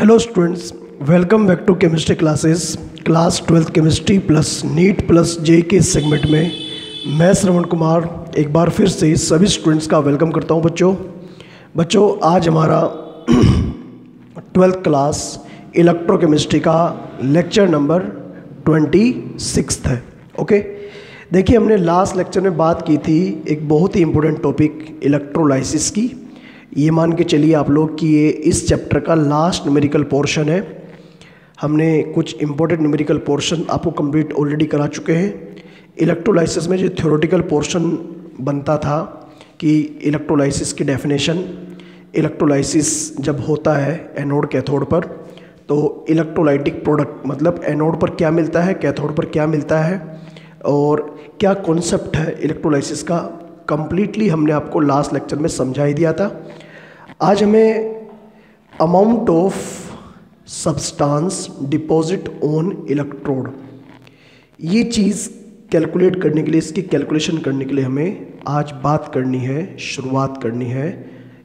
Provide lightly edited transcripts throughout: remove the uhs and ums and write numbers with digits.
Hello students, welcome back to chemistry classes. Class 12th chemistry plus NEET plus JEE के segment में मैं श्रवण कुमार एक बार फिर से सभी स्टूडेंट्स का वेलकम करता हूं। बच्चों आज हमारा 12th क्लास इलेक्ट्रोकेमिस्ट्री का लेक्चर नंबर 26 है। ओके, देखिए हमने लास्ट लेक्चर में बात की थी एक बहुत ही इम्पोर्टेंट टॉपिक इलेक्ट्रोलाइसिस की। ये मान के चलिए आप लोग कि ये इस चैप्टर का लास्ट न्यूमेरिकल पोर्शन है। हमने कुछ इम्पोर्टेंट न्यूमेरिकल पोर्शन आपको कंप्लीट ऑलरेडी करा चुके हैं। इलेक्ट्रोलाइसिस में जो थ्योरेटिकल पोर्शन बनता था कि इलेक्ट्रोलाइसिस की डेफिनेशन, इलेक्ट्रोलाइसिस जब होता है एनोड कैथोड पर तो इलेक्ट्रोलाइटिक प्रोडक्ट मतलब एनोड पर क्या मिलता है, कैथोड पर क्या मिलता है और क्या कॉन्सेप्ट है इलेक्ट्रोलाइसिस का, कंप्लीटली हमने आपको लास्ट लेक्चर में समझा ही दिया था। आज हमें amount of substance deposit on electrode, ये चीज़ कैलकुलेट करने के लिए, इसकी कैलकुलेशन करने के लिए हमें आज बात करनी है, शुरुआत करनी है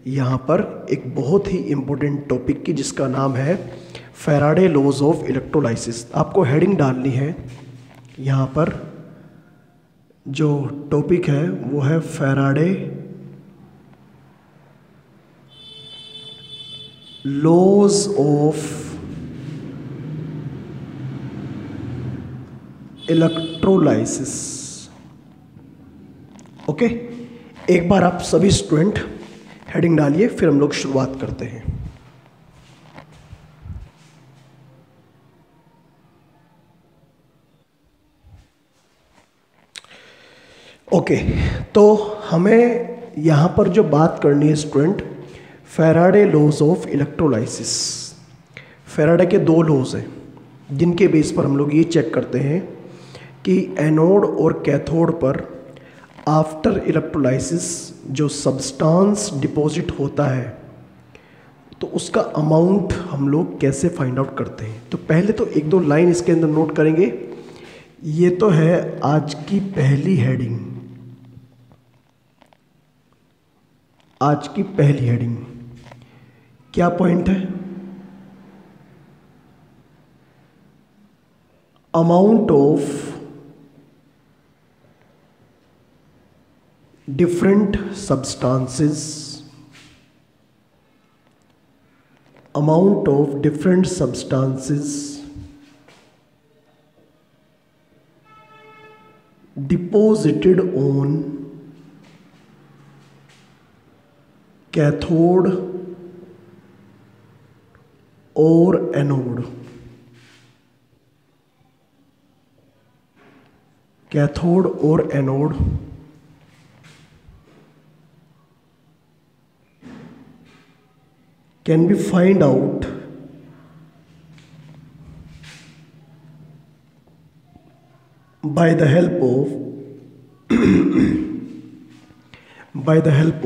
यहाँ पर एक बहुत ही इम्पोर्टेंट टॉपिक की जिसका नाम है फैराडे लॉज ऑफ इलेक्ट्रोलाइसिस। आपको हेडिंग डालनी है यहाँ पर, जो टॉपिक है वो है Faraday laws of electrolysis. Okay, एक बार आप सभी स्टूडेंट हेडिंग डालिए, फिर हम लोग शुरुआत करते हैं। ओके, तो हमें यहाँ पर जो बात करनी है student, Faraday laws of electrolysis. Faraday के दो लॉज हैं जिनके बेस पर हम लोग ये चेक करते हैं कि एनोड और कैथोड पर आफ्टर इलेक्ट्रोलाइसिस जो सब्सटेंस डिपॉजिट होता है तो उसका अमाउंट हम लोग कैसे फाइंड आउट करते हैं। तो पहले तो एक दो लाइन इसके अंदर नोट करेंगे। ये तो है आज की पहली हेडिंग, आज की पहली हेडिंग क्या पॉइंट है? Amount of different substances, amount of different substances deposited on cathode or anode, cathode or anode can be find out by the help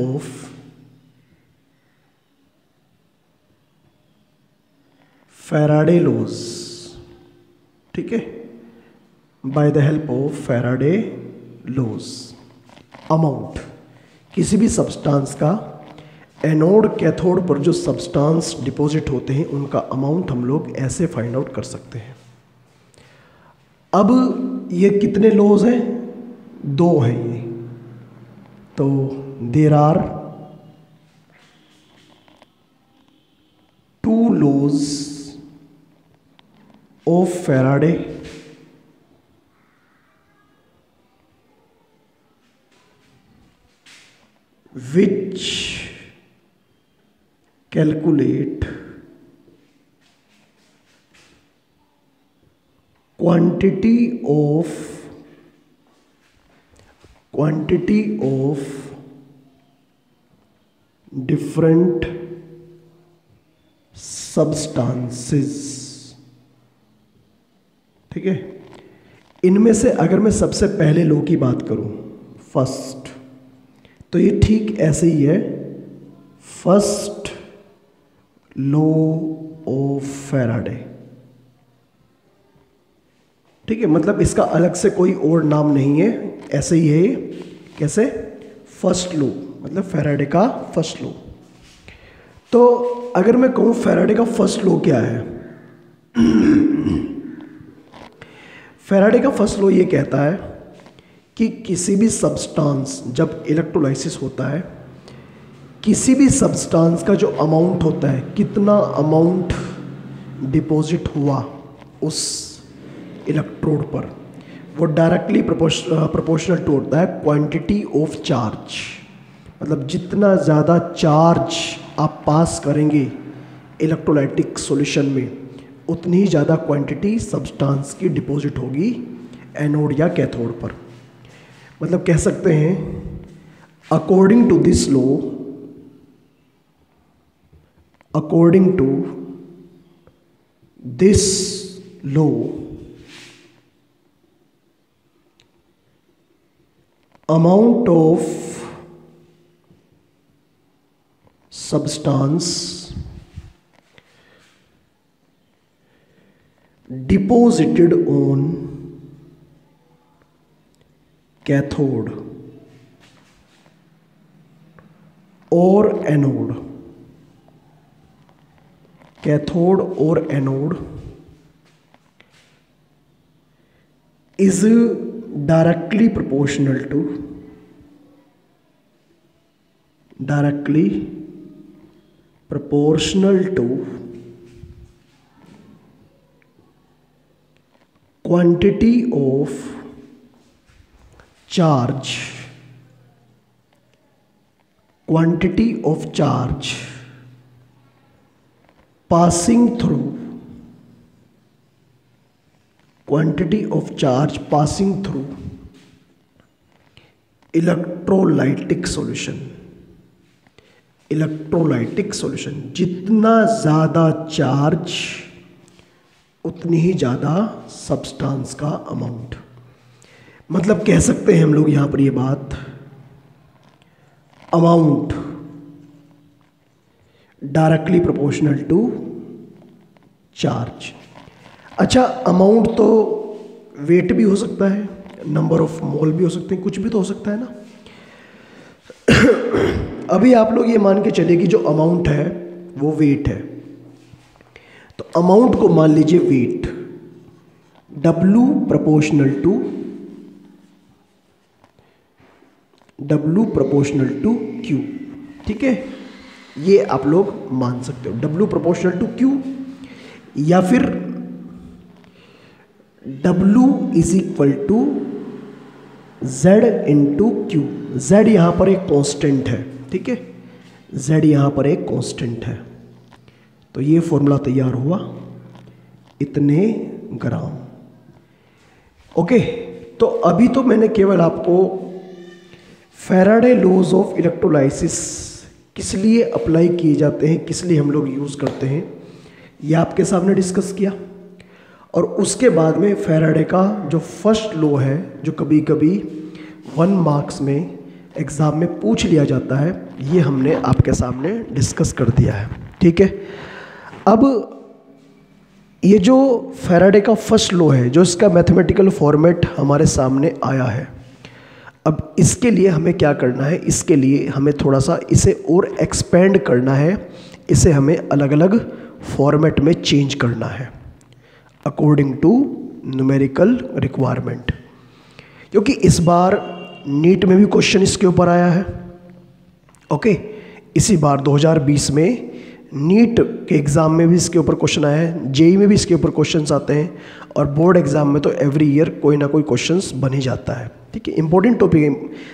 of Faraday laws. ठीक है, by the help of Faraday laws amount किसी भी substance का anode cathode पर जो substance deposit होते हैं उनका अमाउंट हम लोग ऐसे फाइंड आउट कर सकते हैं। अब ये कितने लॉज हैं? दो हैं ये। तो there are two laws of Faraday which calculate quantity of different substances। ठीक है, इनमें से अगर मैं सबसे पहले लॉ की बात करूं, फर्स्ट, तो ये ठीक ऐसे ही है, फर्स्ट लॉ ऑफ फैराडे। ठीक है, मतलब इसका अलग से कोई और नाम नहीं है, ऐसे ही है। कैसे? फर्स्ट लॉ, मतलब फैराडे का फर्स्ट लॉ। तो अगर मैं कहूँ फैराडे का फर्स्ट लॉ क्या है, फैराडे का फर्स्ट लॉ ये कहता है कि किसी भी सब्सटेंस, जब इलेक्ट्रोलाइसिस होता है, किसी भी सब्सटेंस का जो अमाउंट होता है, कितना अमाउंट डिपॉजिट हुआ उस इलेक्ट्रोड पर, वो डायरेक्टली प्रोपोर्शनल टू होता है क्वांटिटी ऑफ चार्ज। मतलब जितना ज़्यादा चार्ज आप पास करेंगे इलेक्ट्रोलाइटिक सॉल्यूशन में, उतनी ही ज़्यादा क्वांटिटी सब्सटेंस की डिपॉजिट होगी एनोड या कैथोड पर। मतलब कह सकते हैं according to this law, according to this law, amount of substance deposited on cathode or anode, cathode और anode is directly proportional to quantity of charge passing through electrolytic solution. जितना ज़्यादा charge उतनी ही ज़्यादा सब्सटेंस का amount. मतलब कह सकते हैं हम लोग यहाँ पर ये बात, amount directly proportional to charge. अच्छा, अमाउंट तो वेट भी हो सकता है, नंबर ऑफ मोल भी हो सकते हैं, कुछ भी तो हो सकता है ना। अभी आप लोग ये मान के चले कि जो अमाउंट है वो वेट है, तो अमाउंट को मान लीजिए weight, W proportional to Q। ठीक है, ये आप लोग मान सकते हो, W प्रोपोर्शनल टू Q, या फिर W is equal to Z into Q। Z यहाँ पर एक कांस्टेंट है, ठीक है, Z यहाँ पर एक कांस्टेंट है। तो ये फॉर्मूला तैयार हुआ, इतने ग्राम। ओके, तो अभी तो मैंने केवल आपको फैराडे लॉज ऑफ इलेक्ट्रोलाइसिस किस लिए अप्लाई किए जाते हैं, किस लिए हम लोग यूज़ करते हैं, ये आपके सामने डिस्कस किया। और उसके बाद में फैराडे का जो फर्स्ट लॉ है, जो कभी कभी 1 मार्क्स में एग्ज़ाम में पूछ लिया जाता है, ये हमने आपके सामने डिस्कस कर दिया है। ठीक है, अब ये जो फैराडे का फर्स्ट लॉ है, जो इसका मैथमेटिकल फॉर्मेट हमारे सामने आया है, अब इसके लिए हमें क्या करना है, इसके लिए हमें थोड़ा सा इसे और एक्सपेंड करना है, इसे हमें अलग अलग फॉर्मेट में चेंज करना है अकॉर्डिंग टू न्यूमेरिकल रिक्वायरमेंट। क्योंकि इस बार नीट में भी क्वेश्चन इसके ऊपर आया है। ओके, इसी बार 2020 में नीट के एग्ज़ाम में भी इसके ऊपर क्वेश्चन आया है, जेई में भी इसके ऊपर क्वेश्चंस आते हैं, और बोर्ड एग्ज़ाम में तो एवरी ईयर कोई ना कोई क्वेश्चंस बन ही जाता है। ठीक है, इंपॉर्टेंट टॉपिक है,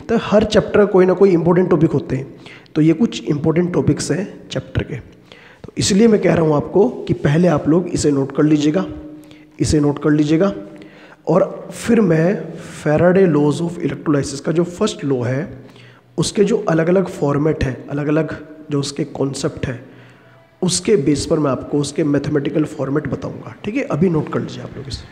तो हर चैप्टर कोई ना कोई इंपॉर्टेंट टॉपिक होते हैं, तो ये कुछ इंपॉर्टेंट टॉपिक्स हैं चैप्टर के। तो इसलिए मैं कह रहा हूँ आपको कि पहले आप लोग इसे नोट कर लीजिएगा, और फिर मैं फैराडे लॉज ऑफ इलेक्ट्रोलाइसिस का जो फर्स्ट लॉ है, उसके जो अलग अलग फॉर्मेट है, अलग अलग जो उसके कॉन्सेप्ट है, उसके बेस पर मैं आपको उसके मैथमेटिकल फॉर्मेट बताऊंगा। ठीक है, अभी नोट कर लीजिए आप लोग इसे।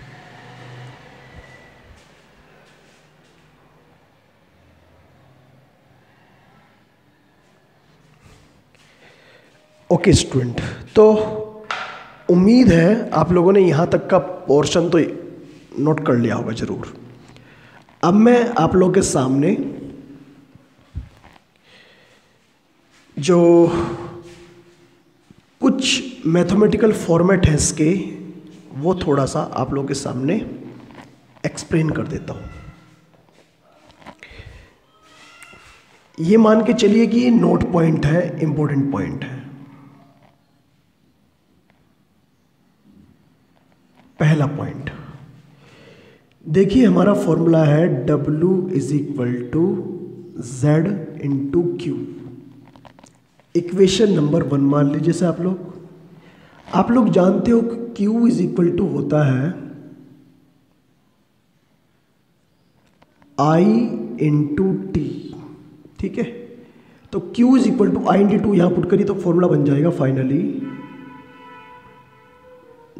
ओके स्टूडेंट, तो उम्मीद है आप लोगों ने यहाँ तक का पोर्शन तो नोट कर लिया होगा ज़रूर। अब मैं आप लोगों के सामने जो कुछ मैथमेटिकल फॉर्मेट है इसके, वो थोड़ा सा आप लोगों के सामने एक्सप्लेन कर देता हूँ। ये मान के चलिए कि ये नोट पॉइंट है, इंपॉर्टेंट पॉइंट है। पहला पॉइंट देखिए, हमारा फॉर्मूला है W is equal to Z into Q. Equation number 1 मान लीजिए से आप लोग जानते हो कि Q इज इक्वल टू होता है I इंटू टी। ठीक है, तो Q is equal to I into t यहां पुट करिए तो फॉर्मूला बन जाएगा finally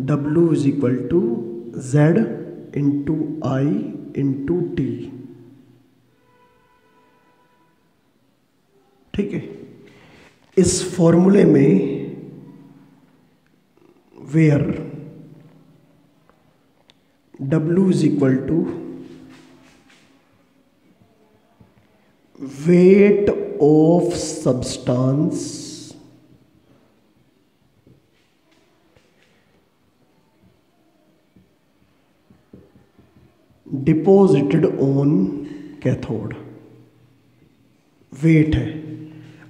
W is equal to Z into I into t. ठीक है, इस फॉर्मूले में where W is equal to weight of substance deposited on cathode. Weight है,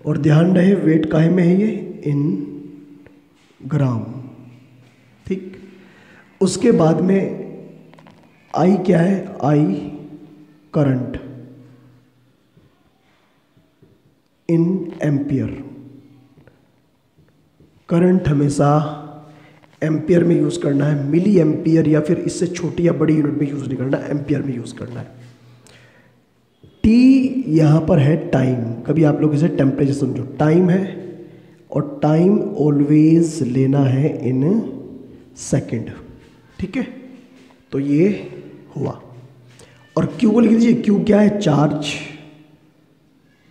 और ध्यान रहे वेट काहे में है, ये इन ग्राम। ठीक, उसके बाद में आई क्या है, I current in ampere. Current हमेशा एम्पियर में यूज़ करना है, मिली एम्पियर या फिर इससे छोटी या बड़ी यूनिट में यूज़ नहीं करना, एम्पियर में यूज़ करना है। टी यहाँ पर है टाइम, कभी आप लोग इसे टेम्परेचर समझो, टाइम है, और टाइम ऑलवेज लेना है इन सेकंड। ठीक है, तो ये हुआ। और क्यू को लिख दीजिए, क्यू क्या है, चार्ज।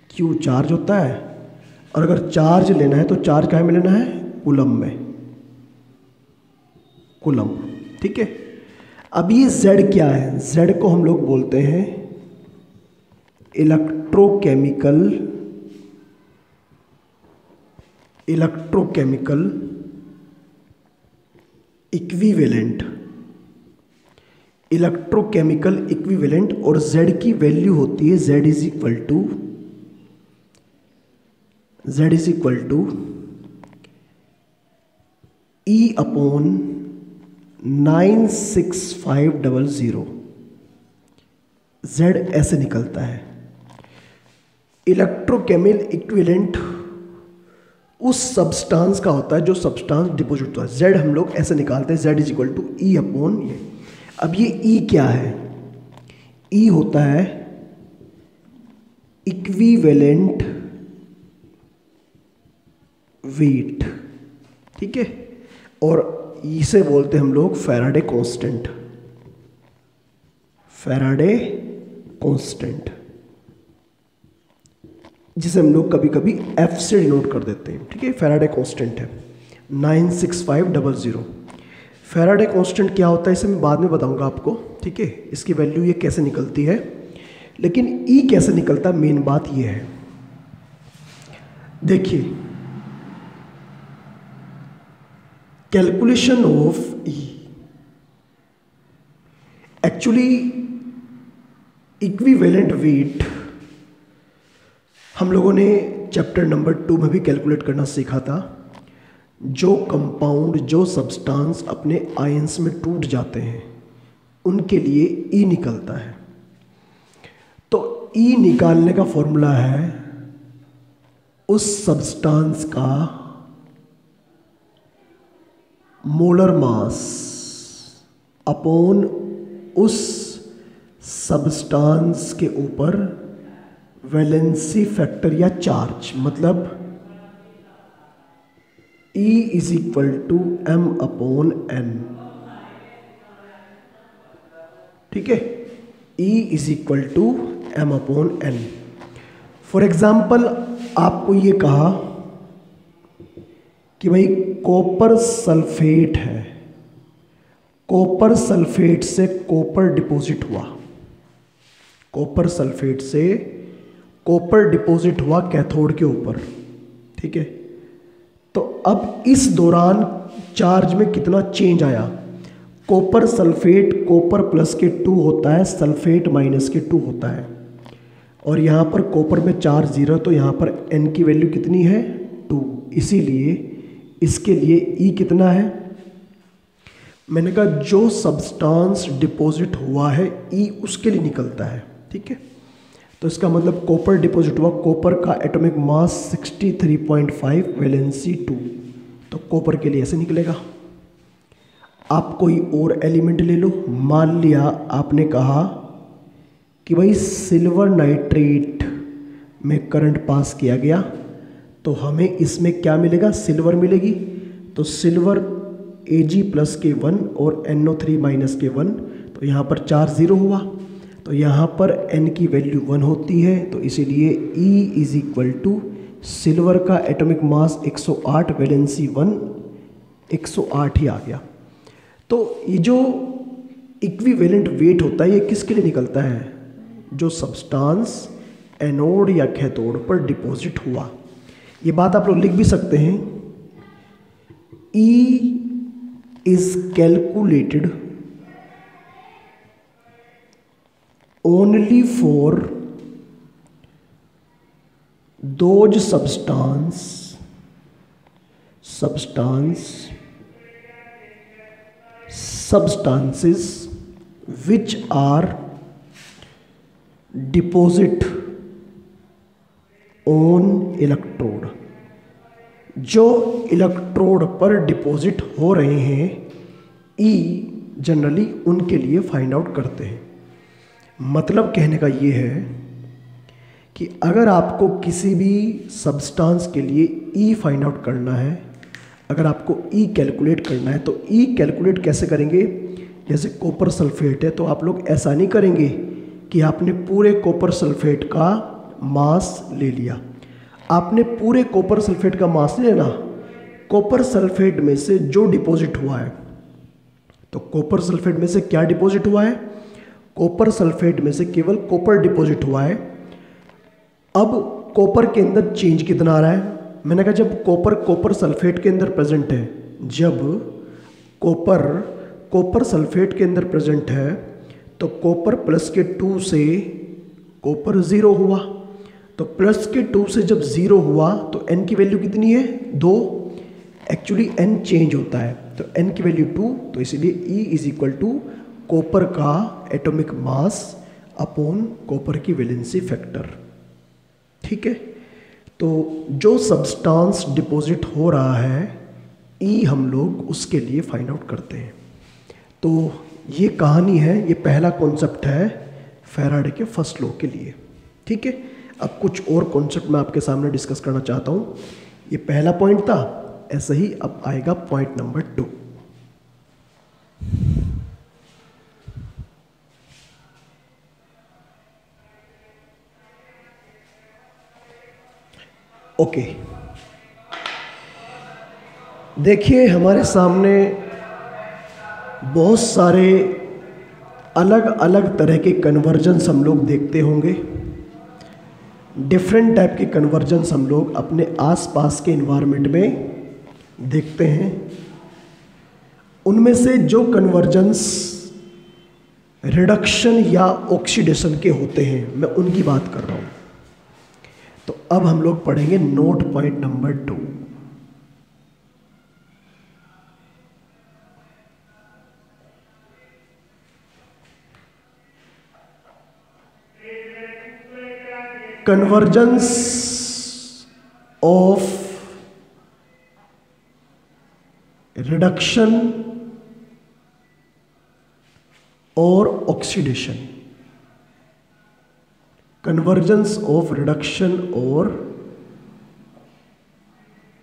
क्यू चार्ज होता है, और अगर चार्ज लेना है तो चार्ज कहाँ में लेना है, कूलम में, कूलम। ठीक है, अब ये Z क्या है, Z को हम लोग बोलते हैं इलेक्ट्रोकेमिकल इक्विवेलेंट। इलेक्ट्रोकेमिकल इक्विवेलेंट, और Z की वैल्यू होती है Z is equal to E upon 96500। Z ऐसे निकलता है। इलेक्ट्रोकेमिकल इक्विवेलेंट उस सब्सटेंस का होता है जो सब्सटेंस डिपोजिट होता है। Z हम लोग ऐसे निकालते हैं, Z is equal to E upon ये। अब ये E क्या है, E होता है इक्विवेलेंट वेट। ठीक है, और इसे बोलते हैं हम लोग फैराडे कांस्टेंट। फैराडे कांस्टेंट जिसे हम लोग कभी कभी F से डिनोट कर देते हैं। ठीक है, फैराडे कांस्टेंट है 96500। फैराडे कांस्टेंट क्या होता है इसे मैं बाद में बताऊंगा आपको। ठीक है, इसकी वैल्यू ये कैसे निकलती है, लेकिन E कैसे निकलता है मेन बात ये है। देखिए, calculation of E actually equivalent weight हम लोगों ने चैप्टर नंबर 2 में भी कैलकुलेट करना सीखा था। जो कंपाउंड, जो सब्सटेंस अपने आयंस में टूट जाते हैं उनके लिए E निकलता है। तो E निकालने का फॉर्मूला है उस सब्सटेंस का मोलर मास अपॉन उस सब्सटेंस के ऊपर वैलेंसी फैक्टर या चार्ज, मतलब E is equal to M upon N। ठीक है, E is equal to M upon N। For example आपको ये कहा कि भाई कॉपर सल्फेट है, कॉपर सल्फेट से कॉपर डिपॉजिट हुआ, कॉपर सल्फेट से कॉपर डिपॉजिट हुआ कैथोड के ऊपर। ठीक है, तो अब इस दौरान चार्ज में कितना चेंज आया। कॉपर सल्फेट कॉपर प्लस के 2 होता है, सल्फेट माइनस के 2 होता है, और यहाँ पर कॉपर में चार्ज 0, तो यहाँ पर n की वैल्यू कितनी है 2, इसीलिए इसके लिए E कितना है। मैंने कहा जो सब्सटेंस डिपॉजिट हुआ है E उसके लिए निकलता है, ठीक है। तो इसका मतलब कॉपर डिपॉजिट हुआ, कॉपर का एटॉमिक मास 63.5 वैलेंसी 2, तो कॉपर के लिए ऐसे निकलेगा। आप कोई और एलिमेंट ले लो, मान लिया आपने कहा कि भाई सिल्वर नाइट्रेट में करंट पास किया गया, तो हमें इसमें क्या मिलेगा, सिल्वर मिलेगी। तो सिल्वर Ag प्लस के 1 और NO3 माइनस के 1, तो यहाँ पर चार्ज 0 हुआ, तो यहाँ पर N की वैल्यू 1 होती है, तो इसीलिए E is equal to silver का एटॉमिक मास 108 वैलेंसी 1 108 ही आ गया। तो ये जो इक्विवेलेंट वेट होता है ये किसके लिए निकलता है, जो सब्सटेंस एनोड या कैथोड पर डिपॉजिट हुआ। ये बात आप लोग लिख भी सकते हैं, E is calculated only for those substances which are deposit on electrode, जो इलेक्ट्रोड पर डिपॉजिट हो रहे हैं E जनरली उनके लिए फाइंड आउट करते हैं। मतलब कहने का ये है कि अगर आपको किसी भी सब्सटेंस के लिए E फाइंड आउट करना है, अगर आपको E कैलकुलेट करना है, तो E कैलकुलेट कैसे करेंगे। जैसे कॉपर सल्फेट है, तो आप लोग ऐसा नहीं करेंगे कि आपने पूरे कॉपर सल्फेट का मास ले लिया। आपने पूरे कॉपर सल्फेट का मास नहीं लेना, कॉपर सल्फेट में से जो डिपॉजिट हुआ है, तो कॉपर सल्फेट में से क्या डिपॉजिट हुआ है, कॉपर सल्फेट में से केवल कॉपर डिपॉजिट हुआ है। अब कॉपर के अंदर चेंज कितना आ रहा है, मैंने कहा जब कॉपर सल्फेट के अंदर प्रेजेंट है, जब कॉपर सल्फेट के अंदर प्रेजेंट है, तो कॉपर प्लस के 2 से कॉपर 0 हुआ, तो प्लस के 2 से जब 0 हुआ तो n की वैल्यू कितनी है 2, एक्चुअली n चेंज होता है, तो n की वैल्यू 2, तो इसीलिए E is equal to copper का एटॉमिक मास अपॉन कॉपर की वैलेंसी फैक्टर, ठीक है। तो जो सब्सटेंस डिपॉजिट हो रहा है E हम लोग उसके लिए फाइंड आउट करते हैं। तो ये कहानी है, ये पहला कॉन्सेप्ट है फैराडे के फर्स्ट लॉ के लिए, ठीक है। अब कुछ और कॉन्सेप्ट मैं आपके सामने डिस्कस करना चाहता हूँ। ये पहला पॉइंट था, ऐसे ही अब आएगा पॉइंट नंबर 2। ओके, देखिए हमारे सामने बहुत सारे अलग अलग तरह के कन्वर्जन्स हम लोग देखते होंगे। डिफरेंट टाइप के कन्वर्जन्स हम लोग अपने आसपास के एनवायरनमेंट में देखते हैं। उनमें से जो कन्वर्जन्स रिडक्शन या ऑक्सीडेशन के होते हैं, मैं उनकी बात कर रहा हूँ। तो अब हम लोग पढ़ेंगे note point number 2। Convergence of reduction और ऑक्सीडेशन, कन्वर्जेंस ऑफ रिडक्शन और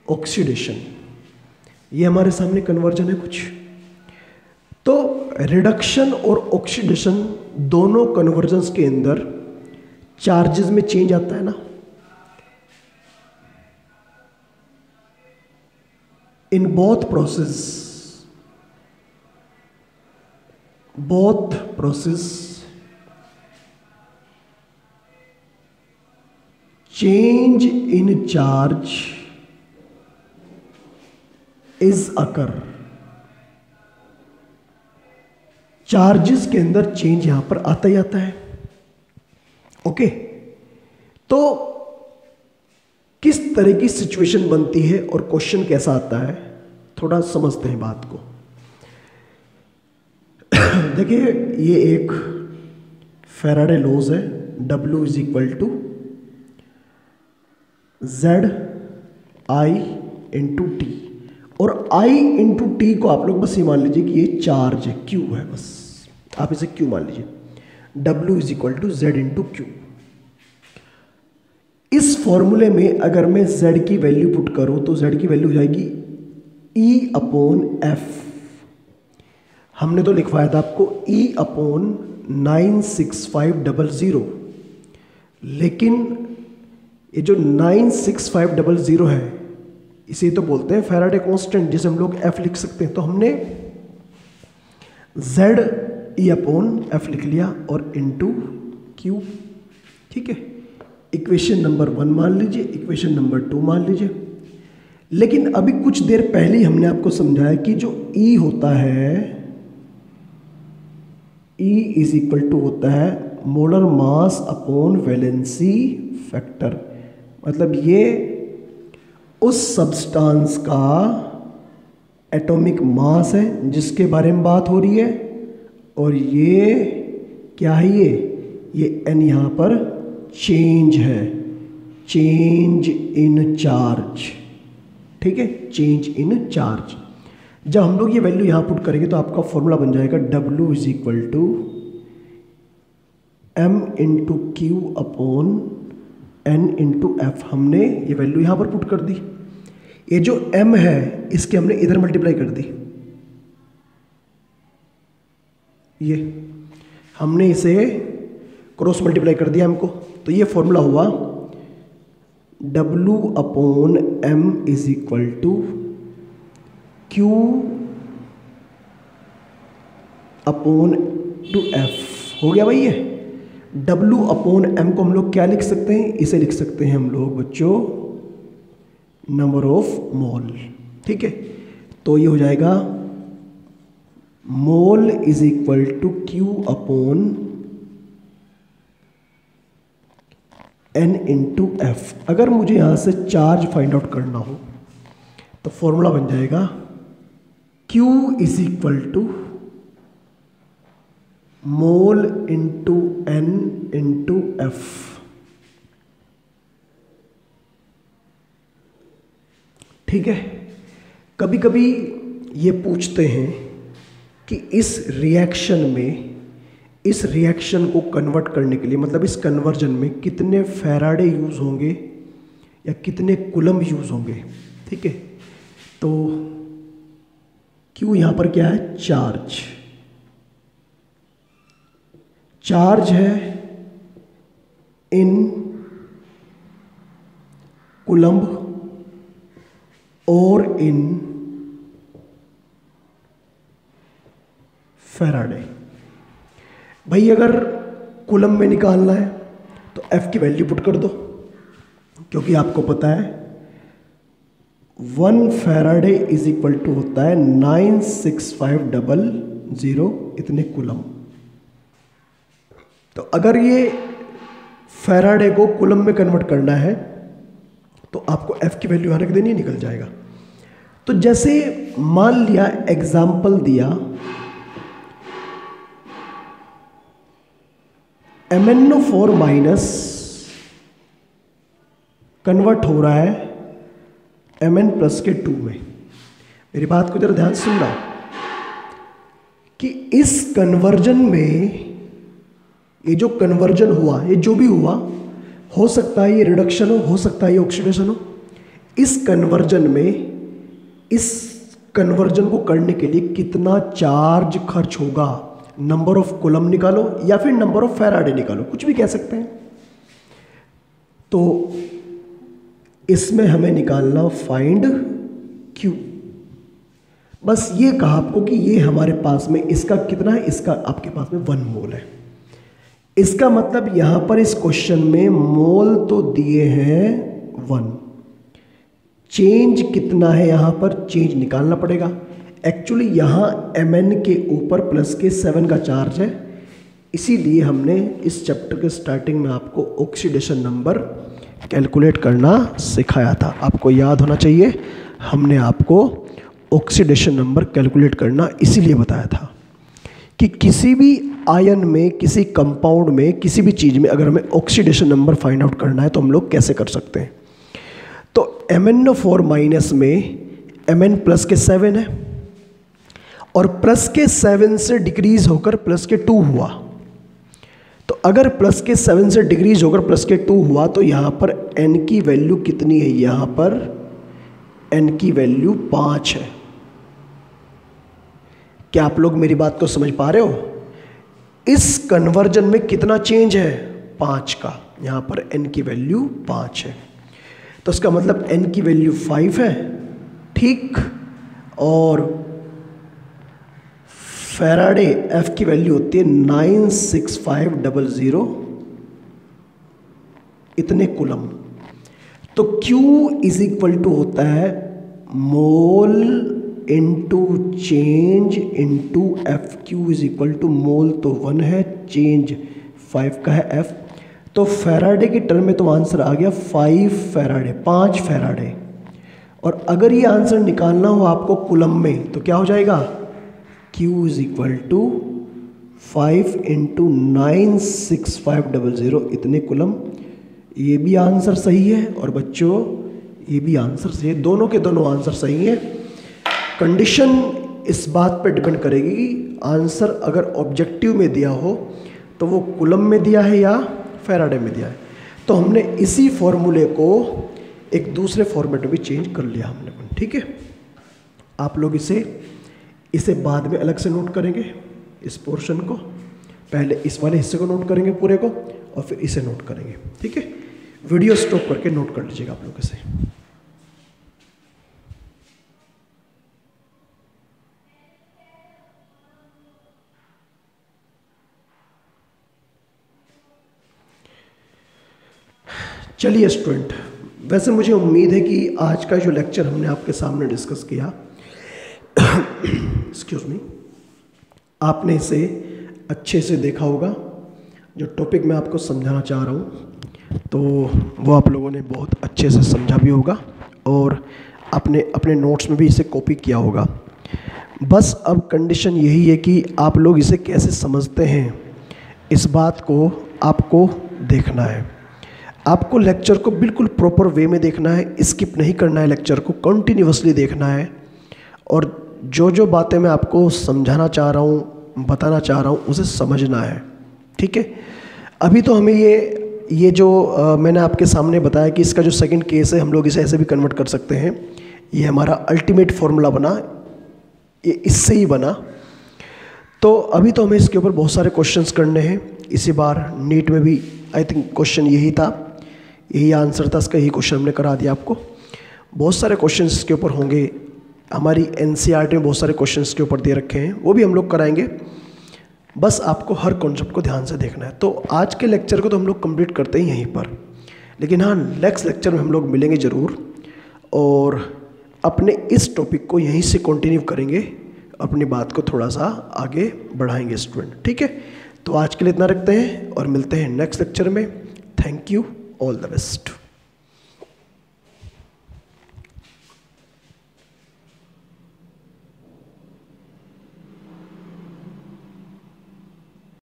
ऑक्सीडेशन, ये हमारे सामने कन्वर्जन है कुछ। तो रिडक्शन और ऑक्सीडेशन दोनों कन्वर्जेंस के अंदर चार्जेस में चेंज आता है ना। In both process change in charge is occur. Charges के अंदर चेंज यहां पर आता ही आता है। ओके, तो किस तरह की सिचुएशन बनती है और क्वेश्चन कैसा आता है, थोड़ा समझते हैं बात को। देखिए, ये एक फैराडे लॉज है, W is equal to Z I into t, और I इंटू टी को आप लोग बस ये मान लीजिए कि ये चार्ज है, Q है, बस आप इसे Q मान लीजिए। W is equal to Z into q. इस फॉर्मूले में अगर मैं Z की वैल्यू पुट करूं तो Z की वैल्यू हो जाएगी E अपॉन F। हमने तो लिखवाया था आपको E अपॉन 96500, लेकिन ये जो 96500 है इसे तो बोलते हैं फैराडे कांस्टेंट, जिसे हम लोग F लिख सकते हैं। तो हमने Z E अपॉन F लिख लिया और इंटू Q। ठीक है, इक्वेशन नंबर 1 मान लीजिए, इक्वेशन नंबर 2 मान लीजिए। लेकिन अभी कुछ देर पहले ही हमने आपको समझाया कि जो E होता है, E इज इक्वल टू होता है molar mass upon valency factor. मतलब ये उस सब्सटेंस का एटॉमिक मास है जिसके बारे में बात हो रही है, और ये क्या है, ये n यहाँ पर चेंज है, चेंज इन चार्ज। ठीक है, चेंज इन चार्ज। जब हम लोग ये वैल्यू यहाँ पुट करेंगे तो आपका फॉर्मूला बन जाएगा W is equal to M into q upon N into F। हमने ये वैल्यू यहाँ पर पुट कर दी। ये जो M है इसके हमने इधर मल्टीप्लाई कर दी, ये हमने इसे क्रॉस मल्टीप्लाई कर दिया M को। तो ये फॉर्मूला हुआ W upon M is equal to Q upon two F। हो गया भाई, ये W अपॉन M को हम लोग क्या लिख सकते हैं, इसे लिख सकते हैं हम लोग बच्चों नंबर ऑफ मोल। ठीक है, तो ये हो जाएगा mole is equal to Q upon N into F। अगर मुझे यहां से चार्ज फाइंड आउट करना हो तो फॉर्मूला बन जाएगा Q is equal to mole into N into F। ठीक है, कभी कभी ये पूछते हैं कि इस रिएक्शन को कन्वर्ट करने के लिए, मतलब इस कन्वर्जन में कितने फैराडे यूज होंगे या कितने कूलम्ब यूज होंगे। ठीक है, तो Q यहां पर क्या है, चार्ज है इन कूलम्ब और इन फैराडे। भाई अगर कूलम्ब में निकालना है तो F की वैल्यू पुट कर दो, क्योंकि आपको पता है 1 फैराडे इज इक्वल टू होता है 96500 इतने कूलम्ब। तो अगर ये फैराडे को कूलम्ब में कन्वर्ट करना है तो आपको F की वैल्यू यहां रख देनी है, निकल जाएगा। तो जैसे मान लिया, एग्जाम्पल दिया, MnO4 माइनस कन्वर्ट हो रहा है Mn प्लस के 2 में। मेरी बात को जरा ध्यान सुनना कि इस कन्वर्जन में ये जो कन्वर्जन हुआ, ये जो भी हुआ, हो सकता है ये रिडक्शन हो सकता है ये ऑक्सीडेशन हो। इस कन्वर्जन में, इस कन्वर्जन को करने के लिए कितना चार्ज खर्च होगा, नंबर ऑफ कूलम्ब निकालो या फिर नंबर ऑफ फैराडे निकालो, कुछ भी कह सकते हैं। तो इसमें हमें निकालना फाइंड Q। बस ये कहा आपको कि ये हमारे पास में इसका कितना है, इसका आपके पास में 1 मोल है। इसका मतलब यहां पर इस क्वेश्चन में मोल तो दिए हैं 1, चेंज कितना है यहाँ पर, चेंज निकालना पड़ेगा। एक्चुअली यहाँ mn के ऊपर प्लस के 7 का चार्ज है, इसीलिए हमने इस चैप्टर के स्टार्टिंग में आपको ऑक्सीडेशन नंबर कैलकुलेट करना सिखाया था। आपको याद होना चाहिए, हमने आपको ऑक्सीडेशन नंबर कैलकुलेट करना इसीलिए बताया था कि किसी भी आयन में, किसी कंपाउंड में, किसी भी चीज़ में अगर हमें ऑक्सीडेशन नंबर फाइंड आउट करना है तो हम लोग कैसे कर सकते हैं। तो MnO4 माइनस में Mn प्लस के 7 है और प्लस के 7 से डिक्रीज होकर प्लस के 2 हुआ। तो अगर प्लस के 7 से डिक्रीज होकर प्लस के 2 हुआ तो यहाँ पर n की वैल्यू कितनी है, यहाँ पर n की वैल्यू 5 है। क्या आप लोग मेरी बात को समझ पा रहे हो? इस कन्वर्जन में कितना चेंज है, 5 का। यहाँ पर n की वैल्यू 5 है, तो इसका मतलब n की वैल्यू 5 है, ठीक। और फैराडे F की वैल्यू होती है 96500 इतने कुलम। तो Q इज इक्वल टू होता है mole into change into F। Q is equal to mole तो 1 है, चेंज 5 का है F। तो फैराडे की टर्म में तो आंसर आ गया 5 फैराडे, 5 फैराडे। और अगर ये आंसर निकालना हो आपको कुलम में तो क्या हो जाएगा, Q is equal to 5 into 96500 इतने कुलम। ये भी आंसर सही है और बच्चों ये भी आंसर सही है, दोनों के दोनों आंसर सही है। कंडीशन इस बात पर डिपेंड करेगी कि आंसर अगर ऑब्जेक्टिव में दिया हो तो वो कुलम में दिया है या फैराडे में दिया है। तो हमने इसी फॉर्मूले को एक दूसरे फॉर्मेट में भी चेंज कर लिया हमने, ठीक है। आप लोग इसे बाद में अलग से नोट करेंगे, इस पोर्शन को पहले इस वाले हिस्से को नोट करेंगे पूरे को और फिर इसे नोट करेंगे, ठीक है। वीडियो स्टॉप करके नोट कर लीजिएगा आप लोग इसे। चलिए स्टूडेंट, वैसे मुझे उम्मीद है कि आज का जो लेक्चर हमने आपके सामने डिस्कस किया एक्सक्यूज मी, आपने इसे अच्छे से देखा होगा। जो टॉपिक मैं आपको समझाना चाह रहा हूँ तो वो आप लोगों ने बहुत अच्छे से समझा भी होगा और आपने अपने नोट्स में भी इसे कॉपी किया होगा। बस अब कंडीशन यही है कि आप लोग इसे कैसे समझते हैं, इस बात को आपको देखना है। आपको लेक्चर को बिल्कुल प्रॉपर वे में देखना है, स्किप नहीं करना है, लेक्चर को कंटिन्यूअसली देखना है और जो जो बातें मैं आपको समझाना चाह रहा हूँ, बताना चाह रहा हूँ, उसे समझना है, ठीक है। अभी तो हमें ये जो मैंने आपके सामने बताया कि इसका जो सेकंड केस है हम लोग इसे ऐसे भी कन्वर्ट कर सकते हैं। ये हमारा अल्टीमेट फॉर्मूला बना, ये इससे ही बना। तो अभी तो हमें इसके ऊपर बहुत सारे क्वेश्चंस करने हैं। इसी बार नीट में भी आई थिंक क्वेश्चन यही था, यही आंसर था इसका, यही क्वेश्चन हमने करा दिया आपको। बहुत सारे क्वेश्चन इसके ऊपर होंगे, हमारी NCERT में बहुत सारे क्वेश्चन इसके ऊपर दे रखे हैं, वो भी हम लोग कराएंगे। बस आपको हर कॉन्सेप्ट को ध्यान से देखना है। तो आज के लेक्चर को तो हम लोग कंप्लीट करते हैं यहीं पर, लेकिन हाँ नेक्स्ट लेक्चर में हम लोग मिलेंगे ज़रूर और अपने इस टॉपिक को यहीं से कंटिन्यू करेंगे, अपनी बात को थोड़ा सा आगे बढ़ाएंगे स्टूडेंट, ठीक है। तो आज के लिए इतना रखते हैं और मिलते हैं नेक्स्ट लेक्चर में। Thank you, all the best.